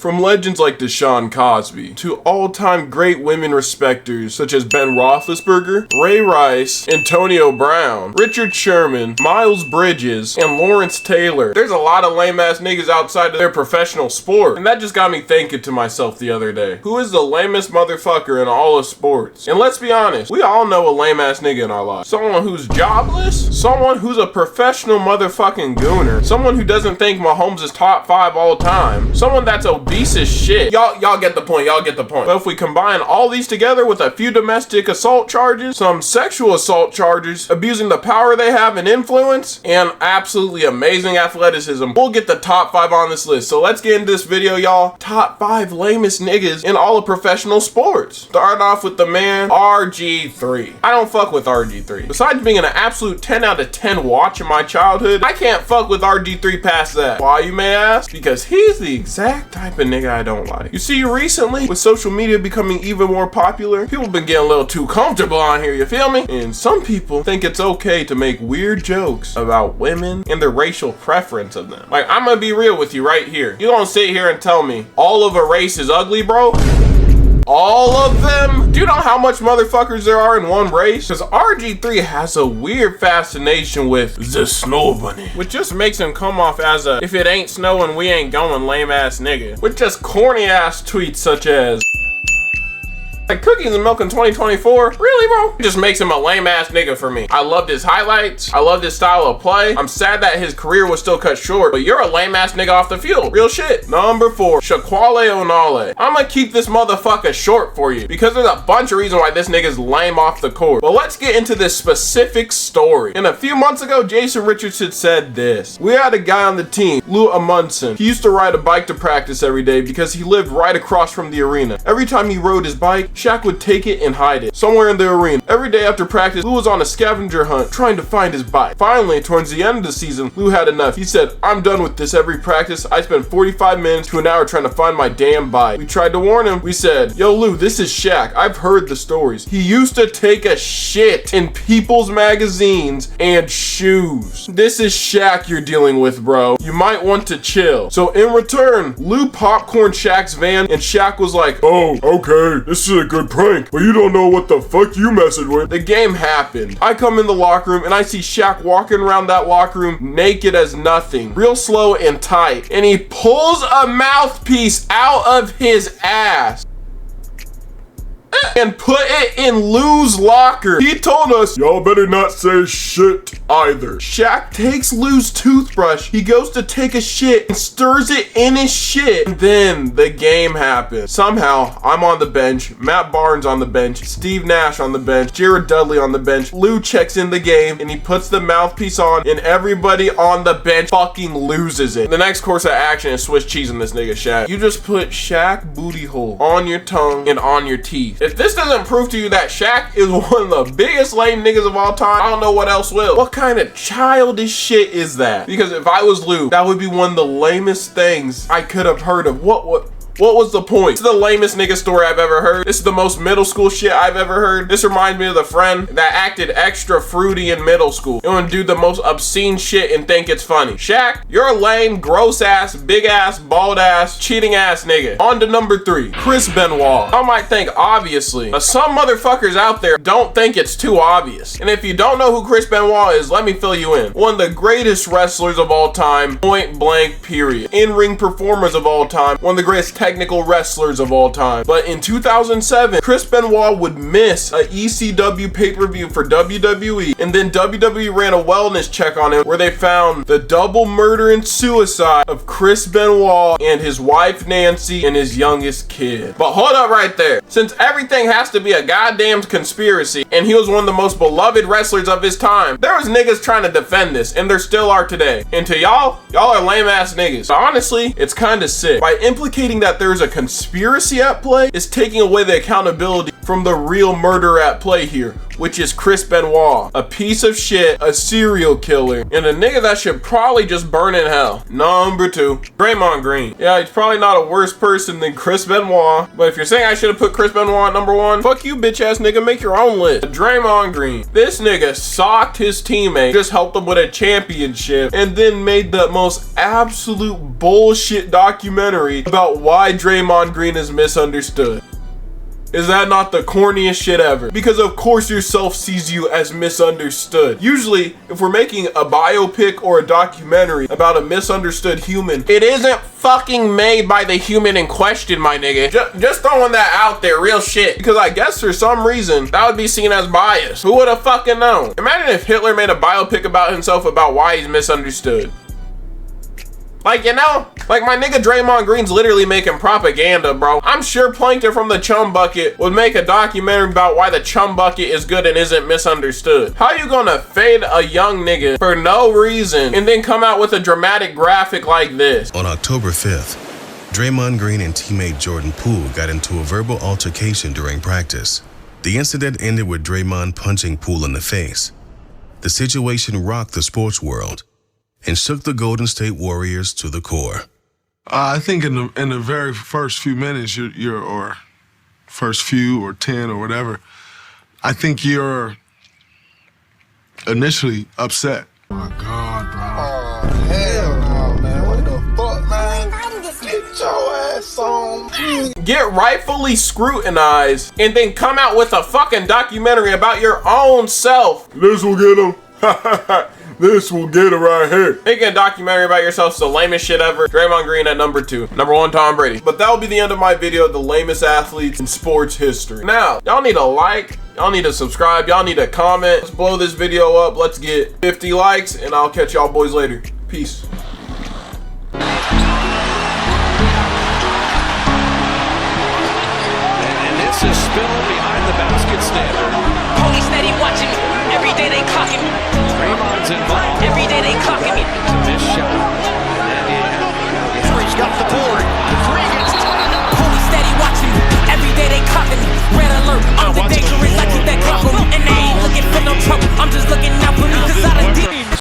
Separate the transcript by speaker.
Speaker 1: From legends like Deshaun Cosby to all-time great women respecters such as Ben Roethlisberger, Ray Rice, Antonio Brown, Richard Sherman, Miles Bridges, and Lawrence Taylor. There's a lot of lame-ass niggas outside of their professional sport. And that just got me thinking to myself the other day, who is the lamest motherfucker in all of sports? And let's be honest, we all know a lame-ass nigga in our lives. Someone who's jobless, someone who's a professional motherfucking gooner, someone who doesn't think Mahomes is top 5 all time, someone that's obese as shit. Y'all get the point, y'all get the point. But if we combine all these together with a few domestic assault charges, some sexual assault charges, abusing the power they have and influence, and absolutely amazing athleticism, we'll get the top 5 on this list. So let's get into this video, y'all. Top 5 lamest niggas in all of professional sports. Starting off with the man, RG3. I don't fuck with RG3. Besides being an absolute 10 out of 10 watch in my childhood, I can't fuck with RG3 past that. Why, you may ask? Because he's the exact type of nigga I don't like. You see, recently, with social media becoming even more popular, people been getting a little too comfortable on here, you feel me? And some people think it's okay to make weird jokes about women and the racial preference of them. Like, I'm gonna be real with you right here. You don't sit here and tell me all of a race is ugly, bro? All of them? Do you know how much motherfuckers there are in one race? Because RG3 has a weird fascination with the snow bunny, which just makes him come off as a if it ain't snowing we ain't going lame ass nigga, with just corny ass tweets such as like cookies and milk in 2024? Really, bro? It just makes him a lame ass nigga for me. I loved his highlights. I loved his style of play. I'm sad that his career was still cut short, but you're a lame ass nigga off the field. Real shit. Number 4, Shaquale O'Neal. I'm gonna keep this motherfucker short for you because there's a bunch of reasons why this nigga's lame off the court. But let's get into this specific story. And a few months ago, Jason Richardson said this. We had a guy on the team, Lou Amundsen. He used to ride a bike to practice every day because he lived right across from the arena. Every time he rode his bike, Shaq would take it and hide it somewhere in the arena. Every day after practice, Lou was on a scavenger hunt trying to find his bike. Finally, towards the end of the season, Lou had enough. He said, I'm done with this every practice. I spent 45 minutes to an hour trying to find my damn bike. We tried to warn him. We said, yo Lou, this is Shaq. I've heard the stories. He used to take a shit in people's magazines and shoes. This is Shaq you're dealing with, bro. You might want to chill. So in return, Lou popcorned Shaq's van and Shaq was like, oh, okay, this is a good prank, but you don't know what the fuck you messing with. The game happened. I come in the locker room and I see Shaq walking around that locker room naked as nothing, real slow and tight, and he pulls a mouthpiece out of his ass and put it in Lou's locker. He told us, y'all better not say shit either. Shaq takes Lou's toothbrush. He goes to take a shit and stirs it in his shit. And then the game happens. Somehow, I'm on the bench, Matt Barnes on the bench, Steve Nash on the bench, Jared Dudley on the bench. Lou checks in the game and he puts the mouthpiece on and everybody on the bench fucking loses it. The next course of action is Swiss cheese in this nigga Shaq. You just put Shaq booty hole on your tongue and on your teeth. If this doesn't prove to you that Shaq is one of the biggest lame niggas of all time, I don't know what else will. What kind of childish shit is that? Because if I was Lou, that would be one of the lamest things I could have heard of. What was the point? This is the lamest nigga story I've ever heard. This is the most middle school shit I've ever heard. This reminds me of the friend that acted extra fruity in middle school. You wanna do the most obscene shit and think it's funny. Shaq, you're a lame, gross ass, big ass, bald ass, cheating ass nigga. On to number 3, Chris Benoit. I might think obviously, but some motherfuckers out there don't think it's too obvious. And if you don't know who Chris Benoit is, let me fill you in. One of the greatest wrestlers of all time, point blank period. In-ring performers of all time, one of the greatest technical wrestlers of all time. But in 2007, Chris Benoit would miss a ECW pay-per-view for WWE, and then WWE ran a wellness check on him where they found the double murder and suicide of Chris Benoit and his wife Nancy and his youngest kid. But hold up right there. Since everything has to be a goddamn conspiracy and he was one of the most beloved wrestlers of his time, there was niggas trying to defend this, and there still are today. And to y'all are lame ass niggas. But honestly, it's kind of sick. By implicating that there's a conspiracy at play, is taking away the accountability from the real murder at play here, which is Chris Benoit, a piece of shit, a serial killer, and a nigga that should probably just burn in hell. Number 2, Draymond Green. Yeah, he's probably not a worse person than Chris Benoit, but if you're saying I should have put Chris Benoit at number 1, fuck you, bitch ass nigga, make your own list. Draymond Green. This nigga socked his teammate, just helped him with a championship, and then made the most absolute bullshit documentary about why Draymond Green is misunderstood. Is that not the corniest shit ever? Because of course yourself sees you as misunderstood. Usually, if we're making a biopic or a documentary about a misunderstood human, it isn't fucking made by the human in question, my nigga. Just throwing that out there, real shit. Because I guess for some reason, that would be seen as biased. Who would have fucking known? Imagine if Hitler made a biopic about himself about why he's misunderstood. Like, you know, like my nigga Draymond Green's literally making propaganda, bro. I'm sure Plankton from the Chum Bucket would make a documentary about why the Chum Bucket is good and isn't misunderstood. How you gonna fade a young nigga for no reason and then come out with a dramatic graphic like this?
Speaker 2: On October 5th, Draymond Green and teammate Jordan Poole got into a verbal altercation during practice. The incident ended with Draymond punching Poole in the face. The situation rocked the sports world and shook the Golden State Warriors to the core.
Speaker 3: I think in the very first few minutes, or first few or 10 or whatever, I think you're initially upset. Oh my God, bro.
Speaker 4: Oh, hell no, man. What the fuck, man? Get your ass on.
Speaker 1: Get rightfully scrutinized and then come out with a fucking documentary about your own self. This will get him. This will get it right here. Making a documentary about yourself is the lamest shit ever. Draymond Green at number 2. Number 1, Tom Brady. But that'll be the end of my video, the lamest athletes in sports history. Now, y'all need to like, y'all need to subscribe, y'all need to comment. Let's blow this video up. Let's get 50 likes, and I'll catch y'all boys later. Peace.
Speaker 5: And this is spilled behind the basket stand.
Speaker 6: Police steady watching me. Every day they clocking me.
Speaker 5: Draymond's involved.
Speaker 6: Every day they clocking me.
Speaker 5: It's a missed shot. And
Speaker 4: He's got the board.